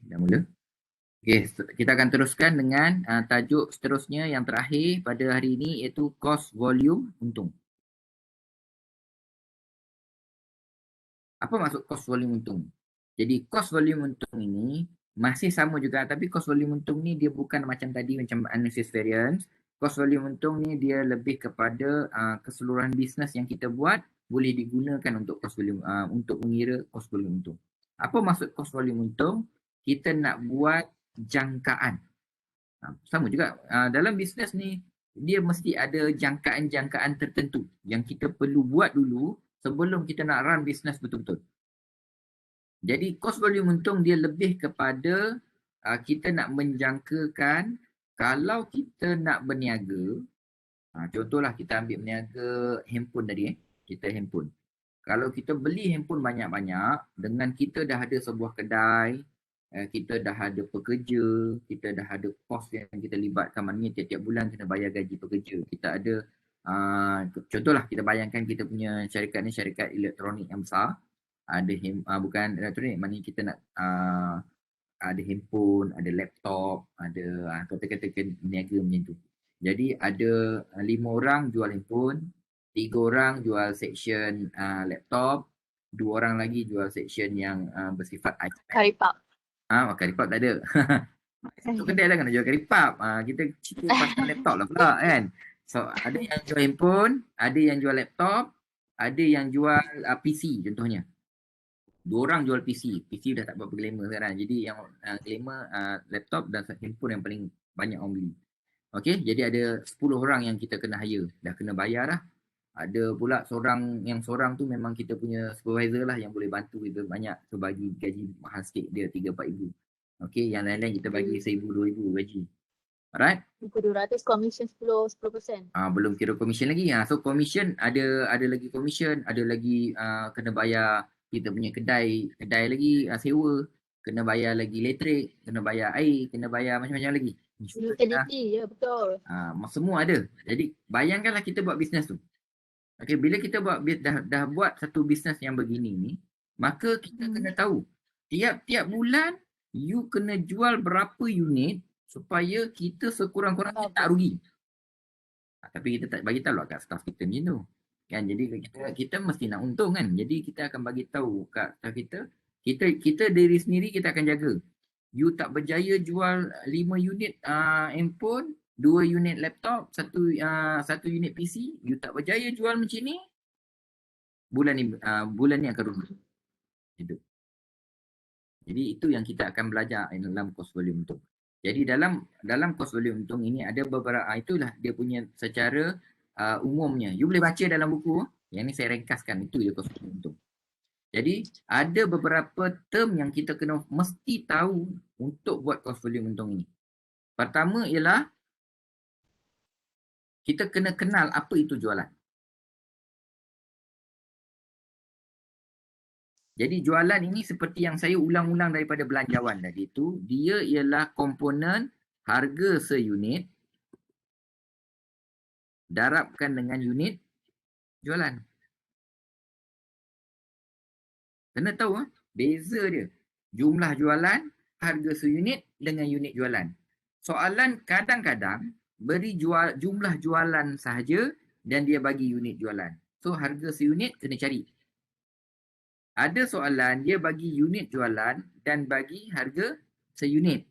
Dah mula. Okey, kita akan teruskan dengan tajuk seterusnya yang terakhir pada hari ini iaitu cost volume untung. Apa maksud cost volume untung? Jadi cost volume untung ini masih sama juga, tapi cost volume untung ni dia bukan macam tadi macam analysis variance. Cost volume untung ni dia lebih kepada keseluruhan bisnes yang kita buat boleh digunakan untuk cost volume untuk mengira cost volume untung. Apa maksud cost volume untung? Kita nak buat jangkaan. Sama juga dalam bisnes ni dia mesti ada jangkaan-jangkaan tertentu yang kita perlu buat dulu sebelum kita nak run bisnes betul-betul. Jadi cost volume untung dia lebih kepada kita nak menjangkakan kalau kita nak berniaga, contohlah kita ambil berniaga handphone tadi kita handphone. Kalau kita beli handphone banyak-banyak dengan kita dah ada sebuah kedai, kita dah ada pekerja, kita dah ada kos yang kita libatkan, maknanya tiap-tiap bulan kena bayar gaji pekerja. Kita ada contohlah kita bayangkan kita punya syarikat ni syarikat elektronik yang besar, ada bukan elektronik, maknanya kita nak ada handphone, ada laptop, ada kata-kata niaga macam tu. Jadi ada 5 orang jual handphone, 3 orang jual section laptop, 2 orang lagi jual section yang bersifat iPad. Karipap. Karipap tak ada. Satu kedai lah kena jual karipap. Kita cerita pasal laptop lah pula kan. So ada yang jual handphone, ada yang jual laptop, ada yang jual PC contohnya. 2 orang jual PC. PC dah tak berapa glamour sekarang. Jadi yang glamour laptop dan handphone yang paling banyak orang beli. Okey, jadi ada 10 orang yang kita kena hire. Dah kena bayar dah. Ada pula seorang tu memang kita punya supervisor lah yang boleh bantu kita banyak. So bagi gaji mahal sikit dia 3-4 ribu. Okey, yang lain-lain kita bagi 1,000-2,000 gaji. Alright? 1,200 commission 10%. Belum kira commission lagi. So commission ada lagi commission, ada lagi kena bayar kita punya kedai lagi sewa, kena bayar lagi elektrik, kena bayar air, kena bayar macam-macam lagi. Utility, ya betul. Semua ada. Jadi bayangkanlah kita buat bisnes tu. Okay, bila kita dah buat satu bisnes yang begini ni, maka kita kena tahu tiap-tiap bulan you kena jual berapa unit supaya kita sekurang-kurangnya tak rugi. Tapi kita tak bagi tahu lah kat staff kita macam tu. Kan, jadi kita mesti nak untung kan. Jadi kita akan bagi tahu kat staff kita diri sendiri kita akan jaga. You tak berjaya jual 5 unit handphone, 2 unit laptop, 1 unit PC, you tak berjaya jual macam ni, bulan ni akan rugi. Gitu. Jadi itu yang kita akan belajar dalam cost volume untung. Jadi dalam cost volume untung ini ada beberapa, itulah dia punya secara umumnya. You boleh baca dalam buku, yang ni saya ringkaskan, itu je cost volume untung. Jadi ada beberapa term yang kita kena mesti tahu untuk buat cost volume untung ini. Pertama ialah kita kena kenal apa itu jualan. Jadi jualan ini seperti yang saya ulang-ulang daripada belanjawan tadi itu, dia ialah komponen harga seunit darabkan dengan unit jualan. Kena tahu beza dia. Jumlah jualan, harga seunit dengan unit jualan. Soalan kadang-kadang beri jumlah jualan sahaja dan dia bagi unit jualan. So harga seunit kena cari. Ada soalan dia bagi unit jualan dan bagi harga seunit.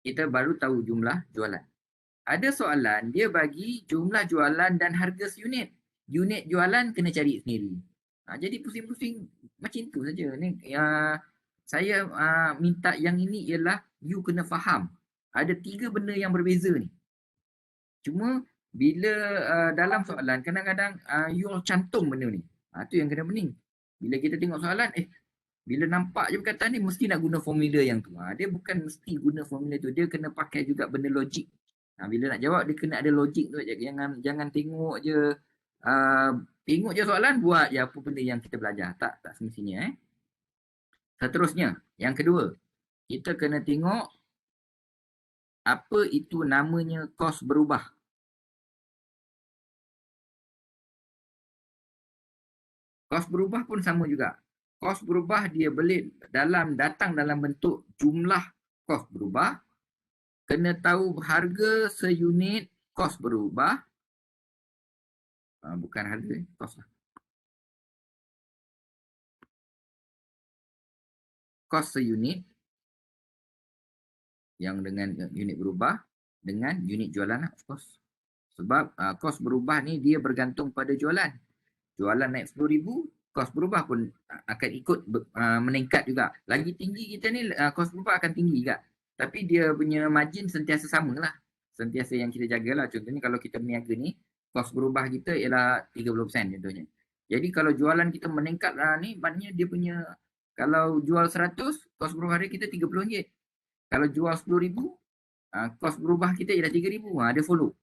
Kita baru tahu jumlah jualan. Ada soalan dia bagi jumlah jualan dan harga seunit. Unit jualan kena cari sendiri. Jadi pusing-pusing macam tu saja. Ni saya minta yang ini ialah you kena faham. Ada 3 benda yang berbeza ni. Cuma bila dalam soalan kadang-kadang you cantum benda ni. Tu yang kena pening. Bila kita tengok soalan, bila nampak je perkataan ni mesti nak guna formula yang tu. Dia bukan mesti guna formula tu. Dia kena pakai juga benda logik. Bila nak jawab dia kena ada logik tu. Jangan tengok je soalan, buat je apa benda yang kita belajar. Tak semestinya. Seterusnya, yang kedua, kita kena tengok apa itu namanya kos berubah. Kos berubah pun sama juga. Kos berubah dia boleh datang dalam bentuk jumlah kos berubah. Kena tahu harga seunit, kos berubah. Bukan harga, kos lah. Kos seunit yang dengan unit berubah dengan unit jualan lah, of course. Sebab kos berubah ni dia bergantung pada jualan. Jualan naik 10,000, kos berubah pun akan ikut meningkat juga. Lagi tinggi kita ni, kos berubah akan tinggi juga. Tapi dia punya margin sentiasa sama lah. Sentiasa yang kita jagalah. Contohnya kalau kita berniaga ni, kos berubah kita ialah 30% contohnya. Jadi kalau jualan kita meningkat ni, maknanya dia punya, kalau jual 100, kos berubah dia kita RM30. Kalau jual 10,000, kos berubah kita ialah RM3,000. Dia follow.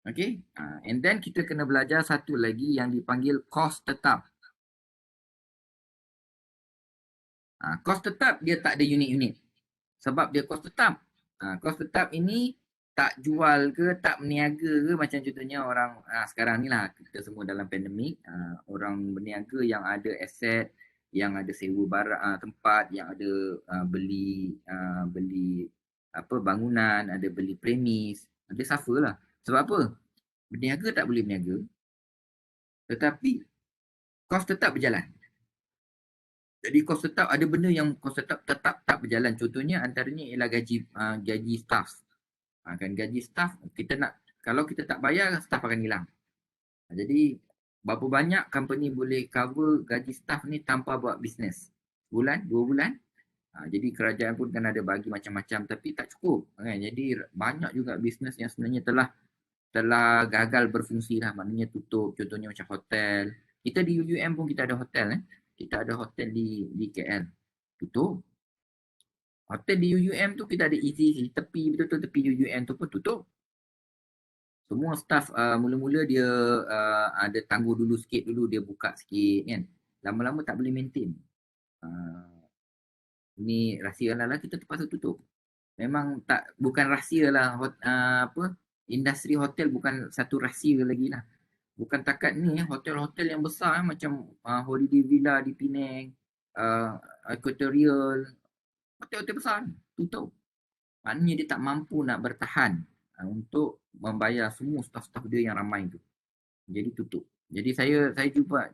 Okay. And then kita kena belajar satu lagi yang dipanggil kos tetap. Kos tetap dia tak ada unit-unit. Sebab dia kos tetap. Kos tetap ini tak jual ke, tak berniaga ke, macam contohnya orang sekarang ni lah, kita semua dalam pandemik, orang berniaga yang ada aset, yang ada sewa barang, tempat, yang ada beli apa bangunan, ada beli premis, dia suffer lah. Sebab apa? Berniaga tak boleh berniaga, tetapi kos tetap berjalan. Jadi kos tetap, ada benda yang kos tetap tak berjalan. Contohnya antaranya ialah gaji staff. Kan gaji staff kita nak, kalau kita tak bayar, staff akan hilang. Jadi berapa banyak company boleh cover gaji staff ni tanpa buat bisnes? Bulan, 2 bulan. Jadi kerajaan pun kan ada bagi macam-macam tapi tak cukup. Kan? Jadi banyak juga bisnes yang sebenarnya telah gagal berfungsi lah, maknanya tutup. Contohnya macam hotel. Kita di UUM pun kita ada hotel. Kita ada hotel di KL. Tutup. Hotel di UUM tu kita ada easy, tepi betul-betul tepi UUM tu pun tutup. Semua staff mula-mula dia ada tangguh dulu sikit dulu, dia buka sikit kan. Lama-lama tak boleh maintain. Ini rahsia lah, kita terpaksa tutup. Memang tak, bukan rahsia lah, apa, industri hotel bukan satu rahsia lagi lah. Bukan takat ni, hotel-hotel yang besar macam Holiday Villa di Penang, Equatorial, hotel-hotel besar tutup. Maknanya dia tak mampu nak bertahan untuk membayar semua staff-staff dia yang ramai tu. Jadi tutup. Jadi saya juga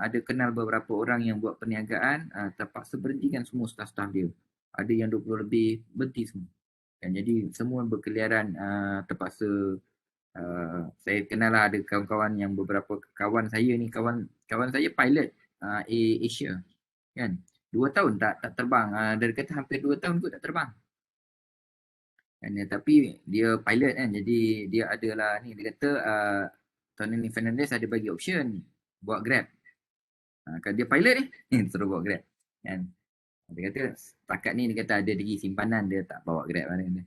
ada kenal beberapa orang yang buat perniagaan, terpaksa berhentikan semua staff-staff dia. Ada yang 20 lebih, berhenti semua. Dan jadi semua berkeliaran, terpaksa. Saya kenal lah, ada kawan-kawan yang, beberapa kawan saya ni, kawan saya pilot Asia kan. 2 tahun tak terbang. Dia kata hampir 2 tahun kot tak terbang. Tapi dia pilot kan, jadi dia adalah ni, dia kata Tony Fernandez ada bagi option buat Grab. Kan dia pilot ni suruh buat Grab kan. Dia kata setakat ni, dia kata ada lagi simpanan, dia tak bawa Grab lah.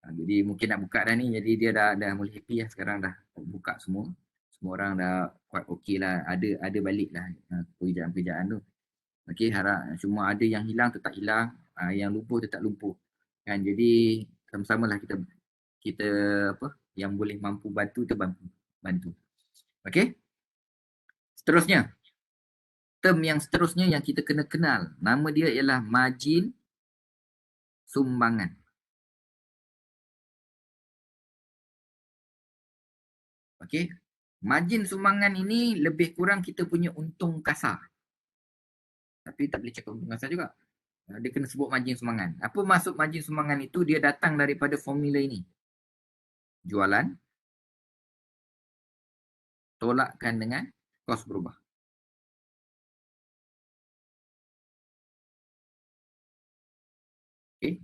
Jadi mungkin nak buka dah ni, jadi dia dah mula happy lah sekarang, dah buka semua orang dah quite okay lah, ada balik lah pekerjaan-pekerjaan tu. Okay, harap cuma ada yang hilang tetap hilang, yang lumpuh tetap lumpuh kan. Jadi sama-sama lah kita apa yang boleh mampu bantu tu bantu. Okay, seterusnya, term yang seterusnya yang kita kena kenal, nama dia ialah margin sumbangan. Okay, margin sumbangan ini lebih kurang kita punya untung kasar. Tapi tak boleh cakap untung kasar juga. Dia kena sebut margin sumbangan. Apa maksud margin sumbangan itu? Dia datang daripada formula ini. Jualan tolakkan dengan kos berubah. Okay.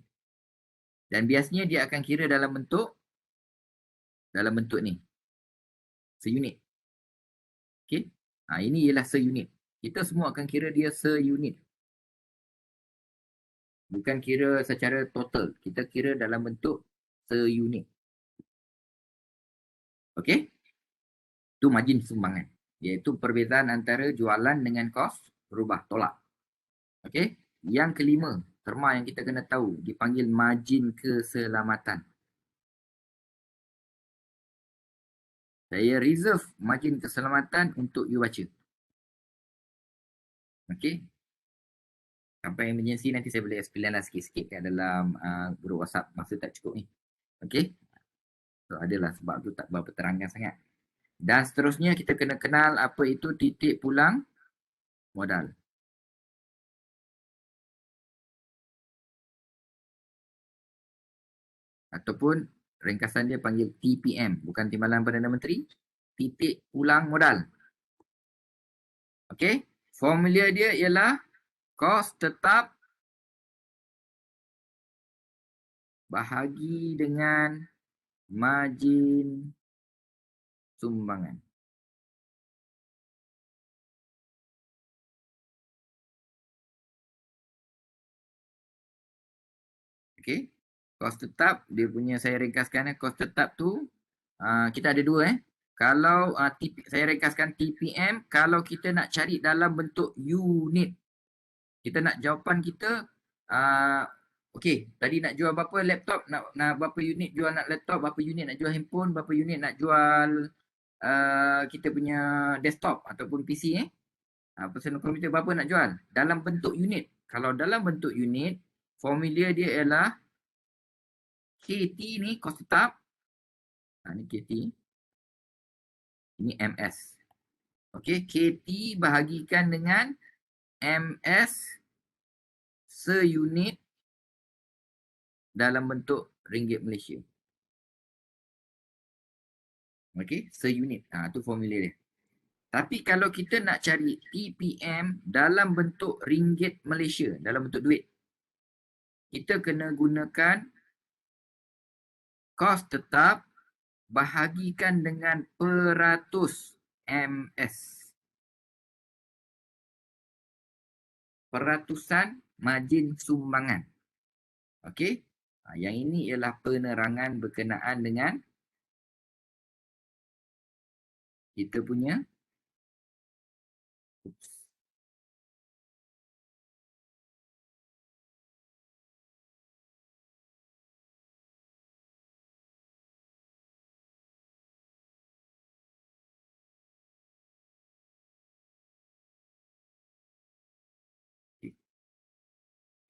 Dan biasanya dia akan kira dalam bentuk ni. Seunit. Okay. Ini ialah seunit. Kita semua akan kira dia seunit. Bukan kira secara total. Kita kira dalam bentuk seunit. Okay. Itu margin sumbangan. Iaitu perbezaan antara jualan dengan kos berubah, tolak. Okay. Yang kelima, terma yang kita kena tahu, dipanggil margin keselamatan. Saya reserve margin keselamatan untuk you baca. Okay. Sampai emergency nanti saya boleh explain lah sikit-sikit kat dalam grup WhatsApp, masa tak cukup ni. Okay. So adalah sebab tu tak berapa terangkan sangat. Dan seterusnya kita kena kenal apa itu titik pulang modal. Ataupun ringkasan dia panggil TPM, bukan Timbalan Perdana Menteri, titik pulang modal. Okey, formula dia ialah kos tetap bahagi dengan margin sumbangan. Okey, kos tetap dia punya, saya ringkaskan kos tetap tu kita ada dua Kalau saya ringkaskan TPM, kalau kita nak cari dalam bentuk unit, kita nak jawapan kita okey, tadi nak jual berapa laptop, nak berapa unit jual nak laptop, berapa unit nak jual handphone, berapa unit nak jual kita punya desktop ataupun PC personal computer, berapa nak jual dalam bentuk unit. Kalau dalam bentuk unit, formula dia ialah KT ni kos tetap. Ni KT. Ini MS. Okey, KT bahagikan dengan MS seunit dalam bentuk ringgit Malaysia. Okey, seunit. Tu formula dia. Tapi kalau kita nak cari TPM dalam bentuk ringgit Malaysia, dalam bentuk duit, kita kena gunakan kos tetap bahagikan dengan peratus MS. Peratusan margin sumbangan. Okey. Yang ini ialah penerangan berkenaan dengan kita punya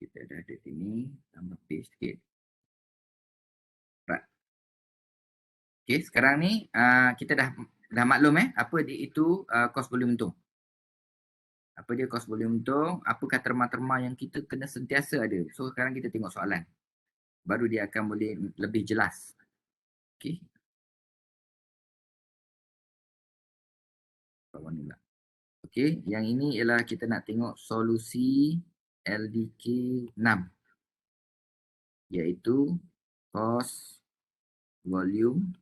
kita dah ada sini, tambah page sikit. Right. Okey, sekarang ni kita dah maklum apa dia itu kos volume untung. Apa dia kos volume untung, apakah terma-terma yang kita kena sentiasa ada. So sekarang kita tengok soalan. Baru dia akan boleh lebih jelas. Okey. Okey, yang ini ialah kita nak tengok solusi LDK 6. Iaitu kos volume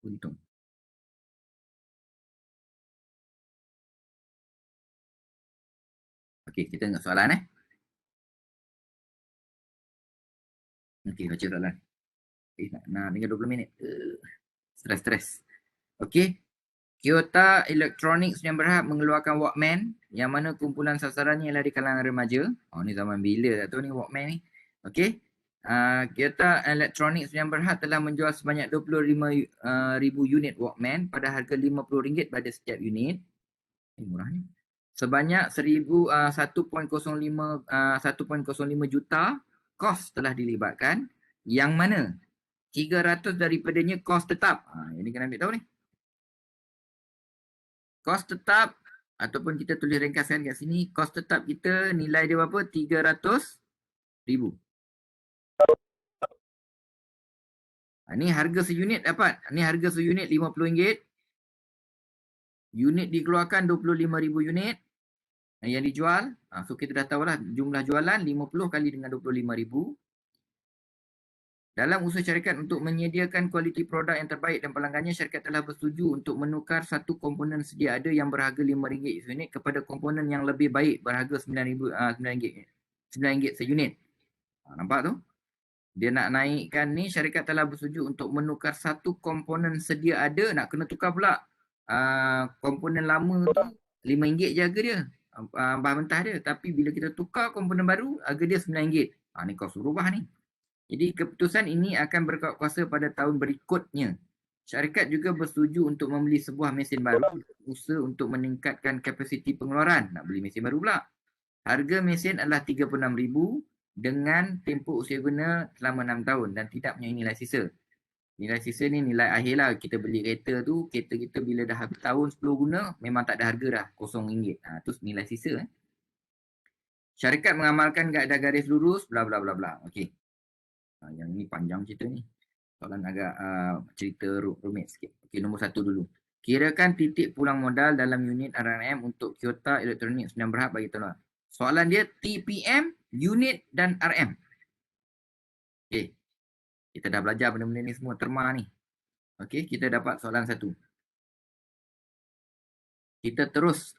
untung. Okey, kita tengok soalan Okey, baca soalan. Nak tinggal 20 minit. Stres. Okey. Kyoto Electronics yang berhad mengeluarkan Walkman yang mana kumpulan sasarannya ialah di kalangan remaja. Ni zaman bila tak tahu ni Walkman ni. Okey. Kyoto Electronics yang berhad telah menjual sebanyak 25,000 unit Walkman pada harga RM50 pada setiap unit. Murahnya. Sebanyak 1.05 juta kos telah dilibatkan, yang mana 300 daripadanya kos tetap. Ini kena ambil tahu ni. Kos tetap ataupun kita tulis ringkaskan kat sini, kos tetap kita nilai dia berapa? 300,000. Ni harga seunit dapat. Ni harga seunit RM50. Unit dikeluarkan 25,000 unit yang dijual. So kita dah tahulah jumlah jualan 50 kali dengan 25,000. Dalam usaha syarikat untuk menyediakan kualiti produk yang terbaik dan pelanggannya, syarikat telah bersetuju untuk menukar satu komponen sedia ada yang berharga RM5 seunit kepada komponen yang lebih baik berharga RM9 seunit. Nampak tu? Dia nak naikkan ni, syarikat telah bersetuju untuk menukar satu komponen sedia ada, nak kena tukar pula. Komponen lama tu RM5 je harga dia. Bahan mentah dia. Tapi bila kita tukar komponen baru, harga dia RM9. Ni kos berubah ni. Jadi keputusan ini akan berkuasa pada tahun berikutnya. Syarikat juga bersetuju untuk membeli sebuah mesin baru, usaha untuk meningkatkan kapasiti pengeluaran. Nak beli mesin baru pula. Harga mesin adalah 36,000 dengan tempoh usia guna selama 6 tahun dan tidak punya nilai sisa. Nilai sisa ni nilai akhir lah. Kita beli kereta tu, kereta kita bila dah habis tahun 10 guna, memang tak ada harga dah, RM0. Tu nilai sisa. Syarikat mengamalkan kaedah garis lurus, bla bla bla bla. Okey. Yang ni panjang cerita ni. Soalan agak cerita rumit sikit. Okey, nombor 1 dulu. Kirakan titik pulang modal dalam unit RMM untuk Toyota Elektronik 9 berhad bagi tolak. Soalan dia TPM, unit dan RM. Okey. Kita dah belajar benda-benda ni semua terma ni. Okey, kita dapat soalan 1. Kita terus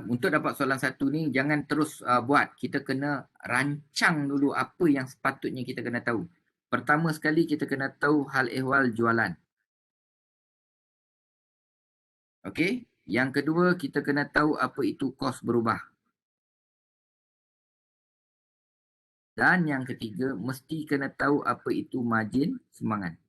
untuk dapat soalan 1 ni jangan terus buat. Kita kena rancang dulu apa yang sepatutnya kita kena tahu. Pertama sekali kita kena tahu hal ehwal jualan. Okey. Yang kedua kita kena tahu apa itu kos berubah. Dan yang ketiga mesti kena tahu apa itu margin sumbangan.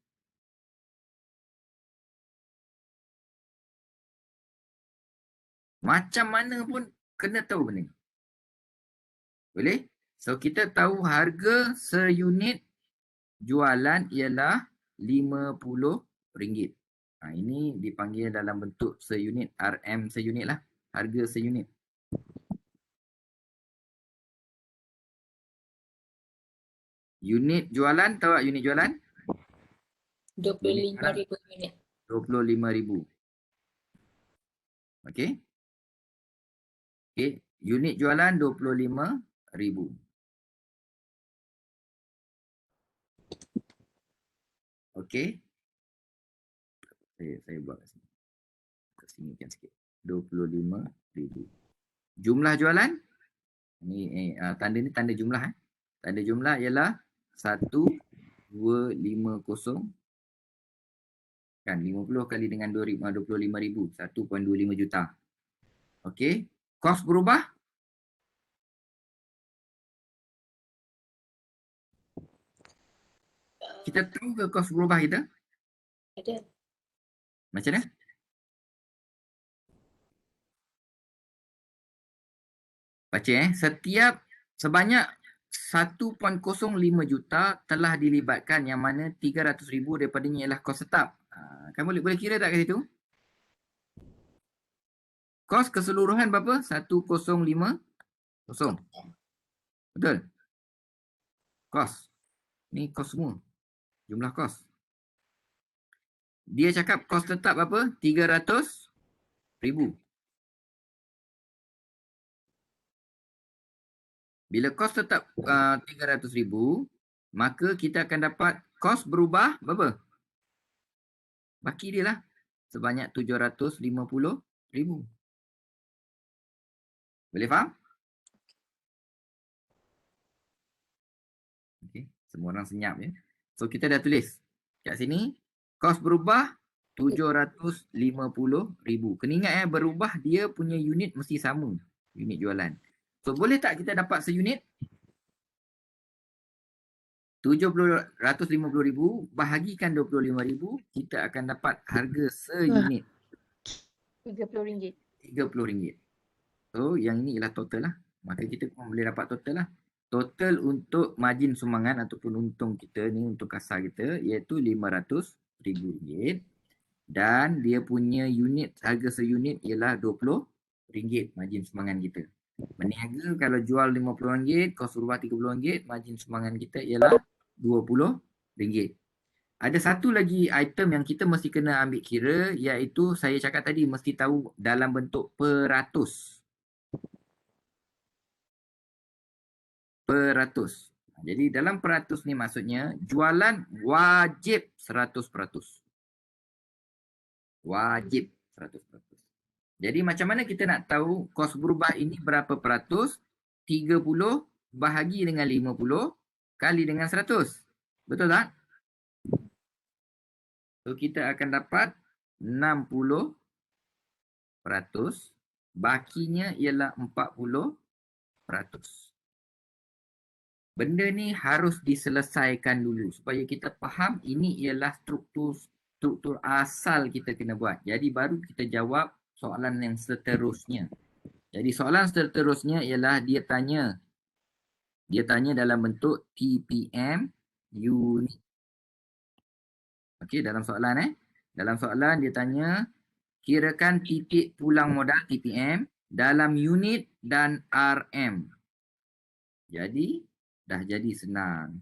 Macam mana pun kena tahu benda ni. Boleh? So kita tahu harga seunit jualan ialah RM50. Ini dipanggil dalam bentuk seunit, RM seunit lah. Harga seunit. Unit jualan, tahu tak unit jualan? 25,000 unit. 25,000. Okey. Okey, unit jualan 25,000. Okey. Saya buat kat sini. Kat sini kan sikit. 25,000. Jumlah jualan? Ni tanda ni tanda jumlah Tanda jumlah ialah 1250 kan 50 kali dengan 25,000, 1.25 juta. Okey. Kos berubah? Kita tahu ke kos berubah kita? Ada. Macam mana? Baca setiap sebanyak 1.05 juta telah dilibatkan yang mana 300,000 daripadanya ialah kos tetap. Kamu boleh kira tak kat situ? Kos keseluruhan berapa? 1,050. Betul? Kos. Ni kos semua. Jumlah kos. Dia cakap kos tetap apa? 300,000. Bila kos tetap 300,000, maka kita akan dapat kos berubah berapa? Baki dia lah. Sebanyak 750,000. Boleh faham? Okay. Semua orang senyap ya. So kita dah tulis. Kat sini, kos berubah 750,000. Kena ingat berubah dia punya unit mesti sama. Unit jualan. So boleh tak kita dapat seunit? 150,000 bahagikan 25,000, kita akan dapat harga seunit RM30. RM30. So yang ini ialah total lah. Maka kita pun boleh dapat total lah. Total untuk margin sumbangan ataupun untung kita ni, untuk kasar kita, iaitu RM500,000 dan dia punya unit, harga seunit ialah RM20 margin sumbangan kita. Berniaga kalau jual RM50, kos berubah RM30, margin sumbangan kita ialah RM20. Ada satu lagi item yang kita mesti kena ambil kira, iaitu saya cakap tadi mesti tahu dalam bentuk peratus. Peratus. Jadi dalam peratus ni maksudnya jualan wajib 100%. Wajib 100%. Jadi macam mana kita nak tahu kos berubah ini berapa peratus? 30 bahagi dengan 50 kali dengan 100. Betul tak? So kita akan dapat 60%. Bakinya ialah 40%. Benda ni harus diselesaikan dulu supaya kita faham ini ialah struktur asal kita kena buat. Jadi baru kita jawab soalan yang seterusnya. Jadi soalan seterusnya ialah dia tanya dalam bentuk TPM unit. Okey, dalam soalan dia tanya kirakan titik pulang modal TPM dalam unit dan RM. Jadi dah jadi senang.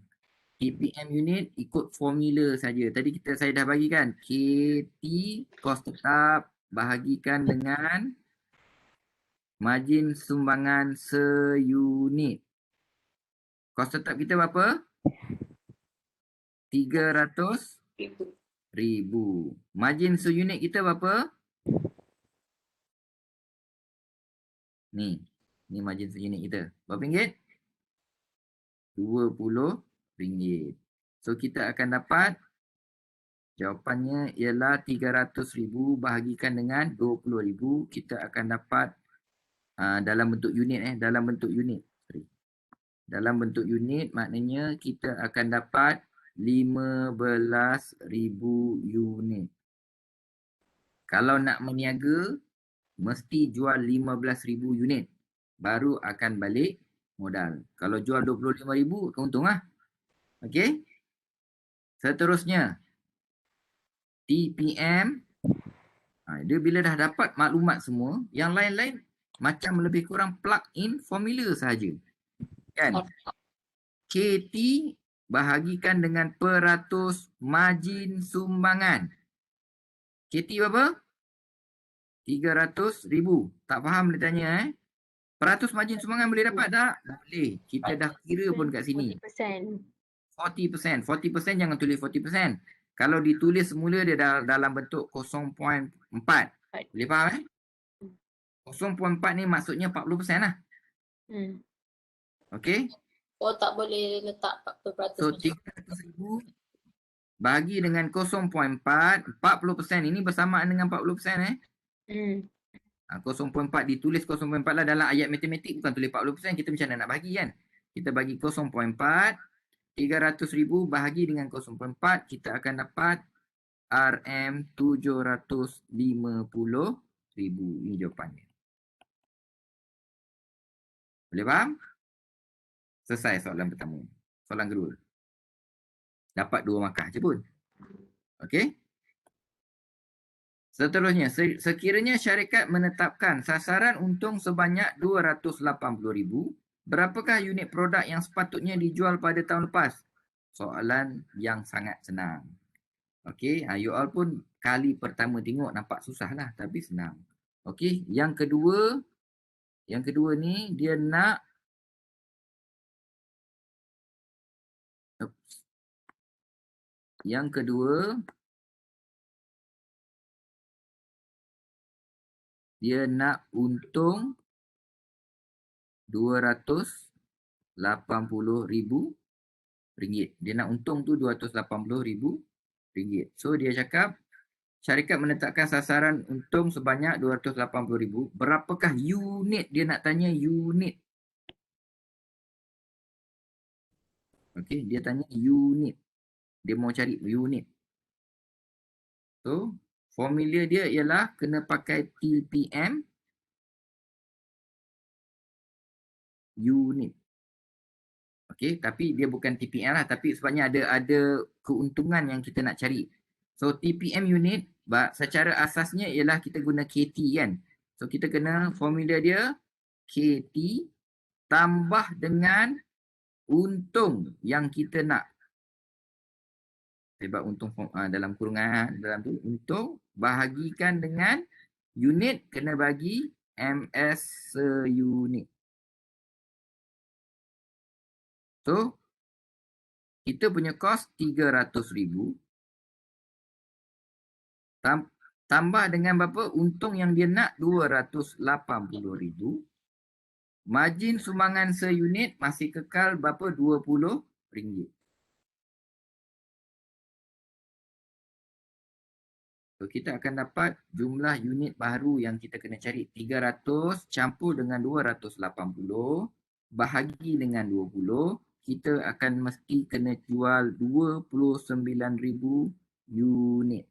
TPM unit ikut formula saja. Tadi saya dah bagi kan. KT kos tetap bahagikan dengan margin sumbangan seunit. Kos tetap kita berapa? 300,000. Margin seunit kita berapa? Ni margin seunit kita. Berapa ringgit? RM20. So kita akan dapat jawapannya ialah 300,000 bahagikan dengan 20,000. Kita akan dapat dalam bentuk unit dalam bentuk unit. Dalam bentuk unit maknanya kita akan dapat 15,000 unit. Kalau nak meniaga mesti jual 15,000 unit baru akan balik modal. Kalau jual 25,000 keuntung lah. Okey. Seterusnya TPM. Dia bila dah dapat maklumat semua, yang lain-lain macam lebih kurang plug in formula sahaja. Kan? KT bahagikan dengan peratus margin sumbangan. KT berapa? 300,000. Tak faham dia tanya Peratus margin sumbangan boleh dapat tak? Boleh. Kita dah kira pun kat sini. 40%. 40% jangan tulis 40%. Kalau ditulis semula dia dalam bentuk 0.4. Boleh faham 0.4 ni maksudnya 40% lah. Okey? Oh, tak boleh letak 40%. So 300,000 bagi dengan 0.4, 40% ini bersamaan dengan 40% 0.4 ditulis 0.4 lah dalam ayat matematik, bukan tulis 40%. Kita macam mana nak bagi kan? Kita bagi 0.4, 300,000 bahagi dengan 0.4, kita akan dapat RM750,000. Ini jawapannya. Boleh faham? Selesai soalan pertama. Soalan kedua. Dapat 2 markah je pun. Okey? Seterusnya, sekiranya syarikat menetapkan sasaran untung sebanyak 280,000, berapakah unit produk yang sepatutnya dijual pada tahun lepas? Soalan yang sangat senang. Okey, you all pun kali pertama tengok nampak susah lah, tapi senang. Okey, yang kedua ni dia nak yang kedua dia nak untung RM280,000. Dia nak untung tu RM280,000. So dia cakap syarikat menetapkan sasaran untung sebanyak 280,000. Berapakah unit? Dia nak tanya unit. Okey, dia tanya unit. Dia mau cari unit. So, formula dia ialah kena pakai TPM unit. Okey, tapi dia bukan TPM lah, tapi sebabnya ada keuntungan yang kita nak cari. So, TPM unit secara asasnya ialah kita guna KT kan. So, kita kena formula dia KT tambah dengan untung yang kita nak. Sebab untung dalam kurungan dalam tu untung bahagikan dengan unit kena bagi MS seunit. So kita punya kos 300,000 tambah dengan berapa? Untung yang dia nak 280,000. Margin sumbangan seunit masih kekal berapa? RM20. So, kita akan dapat jumlah unit baru yang kita kena cari. 300 campur dengan 280 bahagi dengan 20. Kita akan mesti kena jual 29,000 unit.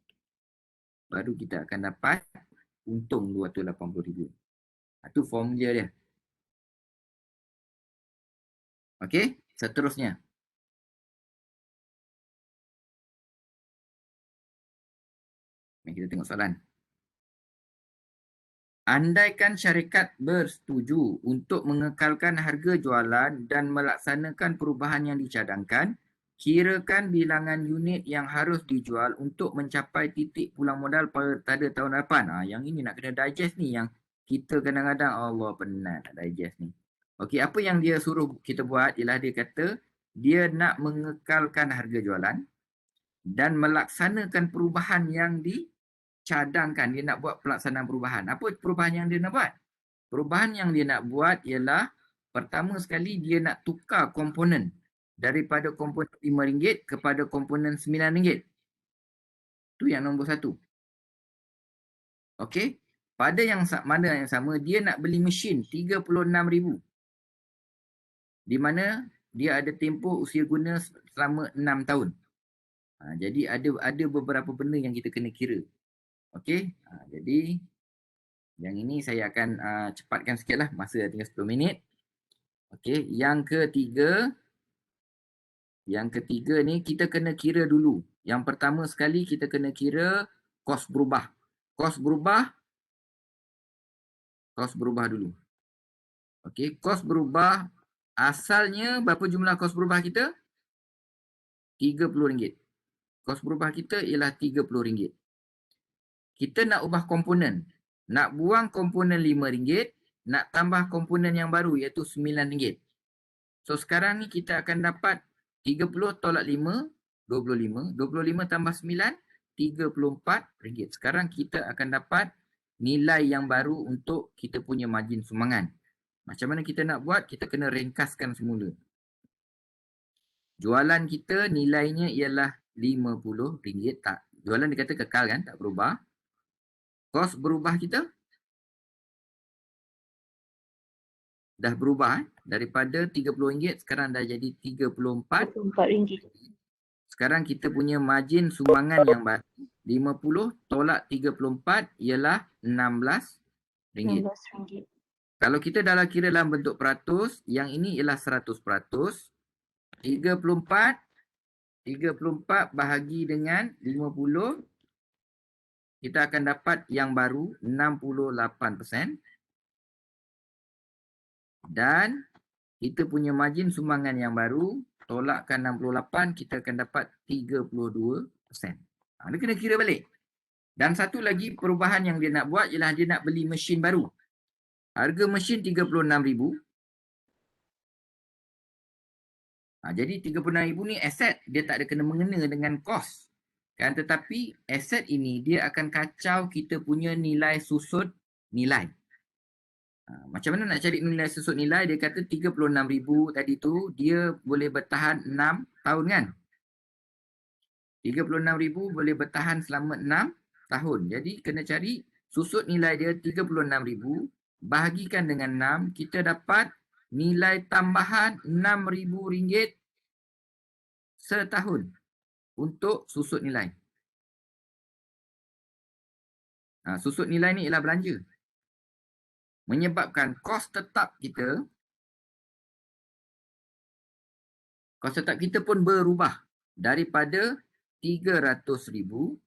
Baru kita akan dapat untung 280,000. Itu formula dia. Okey, seterusnya. Mari kita tengok soalan. Andaikan syarikat bersetuju untuk mengekalkan harga jualan dan melaksanakan perubahan yang dicadangkan, kirakan bilangan unit yang harus dijual untuk mencapai titik pulang modal pada tahun depan. Yang ini nak kena digest ni, yang kita kadang-kadang Allah penat nak digest ni. Okey, apa yang dia suruh kita buat ialah dia kata dia nak mengekalkan harga jualan dan melaksanakan perubahan yang dicadangkan. Dia nak buat pelaksanaan perubahan. Apa perubahan yang dia nak buat? Perubahan yang dia nak buat ialah pertama sekali dia nak tukar komponen daripada komponen RM5 kepada komponen RM9. Itu yang nombor satu. Okey. Pada yang mana yang sama, dia nak beli mesin RM36,000. Di mana dia ada tempoh usia guna selama 6 tahun. Jadi ada beberapa benda yang kita kena kira. Okey. Jadi yang ini saya akan cepatkan sikit lah. Masa dah tinggal 10 minit. Okey. Yang ketiga ni kita kena kira dulu. Yang pertama sekali kita kena kira kos berubah. Kos berubah dulu. Okey, kos berubah asalnya berapa jumlah kos berubah kita? RM30. Kos berubah kita ialah RM30. Kita nak ubah komponen. Nak buang komponen RM5, nak tambah komponen yang baru iaitu RM9. So sekarang ni kita akan dapat 30 tolak 5, 25. 25 tambah 9, RM34. Sekarang kita akan dapat nilai yang baru untuk kita punya margin sumbangan. Macam mana kita nak buat? Kita kena ringkaskan semula. Jualan kita nilainya ialah RM50. Tak, jualan dia kata kekal kan, tak berubah. Kos berubah kita dah berubah daripada RM30 sekarang dah jadi RM34. RM34. Sekarang kita punya margin sumbangan yang baru 50 tolak 34 ialah RM16. RM16. Kalau kita dalam kira dalam bentuk peratus, yang ini ialah 100%. 34 bahagi dengan 50, kita akan dapat yang baru 68%. Dan kita punya margin sumbangan yang baru, tolakkan 68, kita akan dapat 32%. Dia kena kira balik. Dan satu lagi perubahan yang dia nak buat ialah dia nak beli mesin baru. Harga mesin RM36,000. Jadi RM36,000 ni aset, dia tak ada kena mengena dengan kos. Kan, tetapi aset ini dia akan kacau kita punya nilai susut nilai. Macam mana nak cari nilai susut nilai? Dia kata 36,000 tadi tu dia boleh bertahan 6 tahun kan? 36,000 boleh bertahan selama 6 tahun. Jadi kena cari susut nilai dia 36,000 bahagikan dengan 6, kita dapat nilai tambahan RM6,000 setahun untuk susut nilai. Susut nilai ni ialah belanja. Menyebabkan kos tetap kita pun berubah daripada 300,000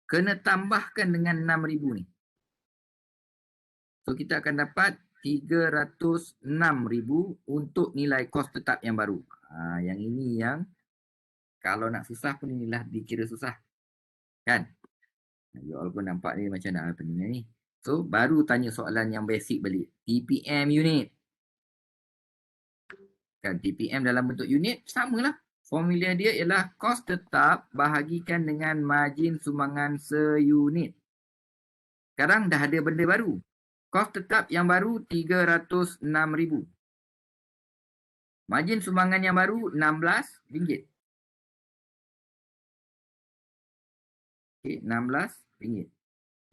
kena tambahkan dengan 6,000 ni. So kita akan dapat 306,000 untuk nilai kos tetap yang baru. Yang ini yang kalau nak susah pun inilah dikira susah. Kan? You all pun nampak ni macam nak apa ni. So baru tanya soalan yang basic balik. TPM unit. Kan TPM dalam bentuk unit samalah. Formula dia ialah kos tetap bahagikan dengan margin sumbangan seunit. Sekarang dah ada benda baru. Kos tetap yang baru 306,000. Margin sumbangan yang baru RM16. Okay, RM16.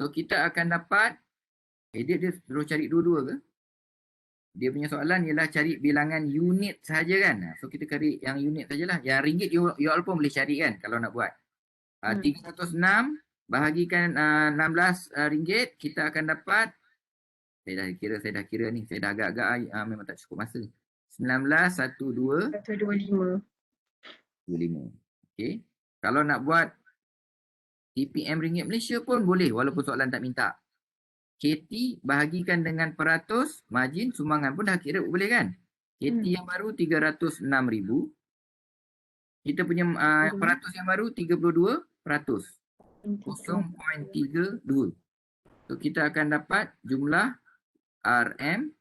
So kita akan dapat, dia terus cari dua-dua ke? Dia punya soalan ialah cari bilangan unit sahaja kan. So kita cari yang unit sajalah. Yang ringgit you all pun boleh cari kan kalau nak buat. 306 bahagikan RM16, kita akan dapat Saya dah kira ni. Saya dah agak-agak memang tak cukup masa. 19, 12, 125. 25. Okey. Kalau nak buat TPM ringgit Malaysia pun boleh walaupun soalan tak minta. KT bahagikan dengan peratus, margin sumbangan pun dah kira boleh kan? KT yang baru 306,000. Kita punya peratus yang baru 32%. 0.32. So kita akan dapat jumlah RM,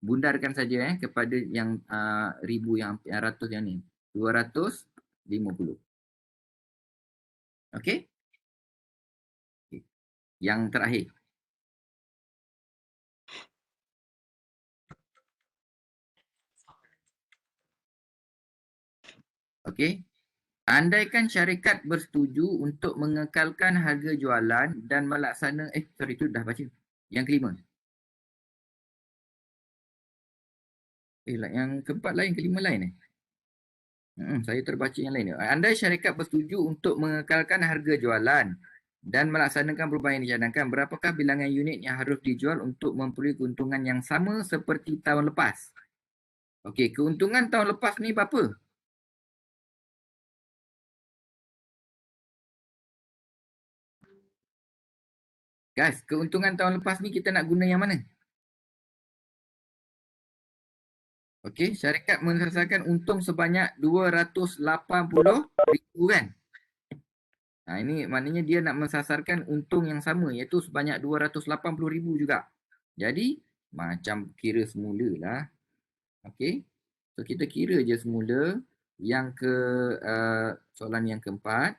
bundarkan saja kepada yang ribu yang ratus yang ni, 250. Okey? Yang terakhir. Okey. Andaikan syarikat bersetuju untuk mengekalkan harga jualan dan melaksanakan itu dah baca. Yang kelima. Yang keempat lain, kelima lain saya terbaca yang lain. Andai syarikat bersetuju untuk mengekalkan harga jualan dan melaksanakan perubahan yang dicadangkan, berapakah bilangan unit yang harus dijual untuk memperoleh keuntungan yang sama seperti tahun lepas? Okey, keuntungan tahun lepas ni berapa? Guys, keuntungan tahun lepas ni kita nak guna yang mana? Okey, syarikat menghasilkan untung sebanyak 280,000 kan? Ini maknanya dia nak mensasarkan untung yang sama iaitu sebanyak 280,000 juga. Jadi, macam kira semula lah. Okey. So, kita kira je semula yang ke soalan yang keempat.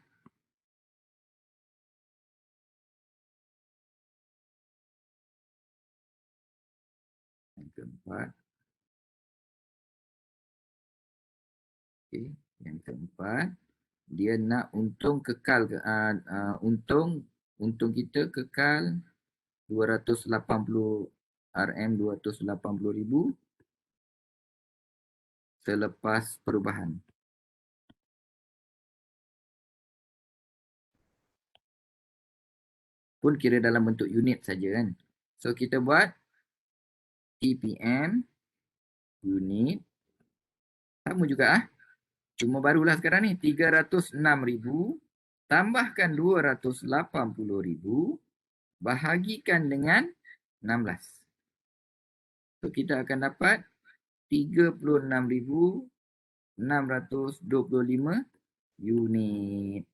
Yang keempat. Okey, yang keempat dia nak untung kekal untung kita kekal 280 RM 280,000 selepas perubahan. Pun kira dalam bentuk unit saja kan. So kita buat TPM unit sama juga cuma barulah sekarang ni 306,000 tambahkan 280,000 bahagikan dengan 16. So kita akan dapat 36,625 unit.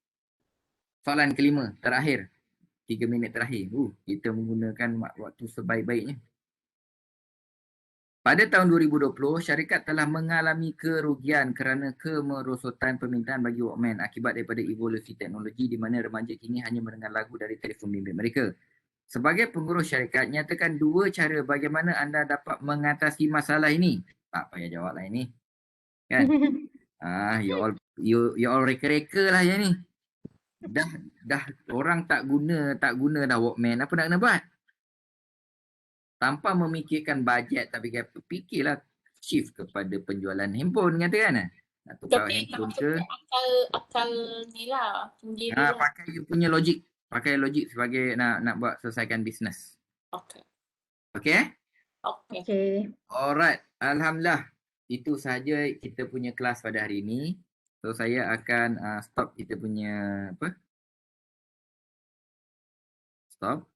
Soalan kelima terakhir. 3 minit terakhir. Kita menggunakan waktu sebaik-baiknya. Pada tahun 2020, syarikat telah mengalami kerugian kerana kemerosotan permintaan bagi Walkman akibat daripada evolusi teknologi di mana remaja kini hanya mendengar lagu dari telefon bimbit mereka. Sebagai pengurus syarikat, nyatakan 2 cara bagaimana anda dapat mengatasi masalah ini. Tak payah jawab lah ini. Kan? You all reka-reka lah yang ni. Dah orang tak guna dah Walkman. Apa nak kena buat? Tanpa memikirkan bajet, tapi fikirlah shift kepada penjualan handphone katakan. Nak tukar handphone ke? Akal ni lah. Pakai you punya logik. Pakai logik sebagai nak buat selesaikan bisnes. Okay. Okay? Okay. Alright. Alhamdulillah. Itu sahaja kita punya kelas pada hari ini. So saya akan stop kita punya Stop.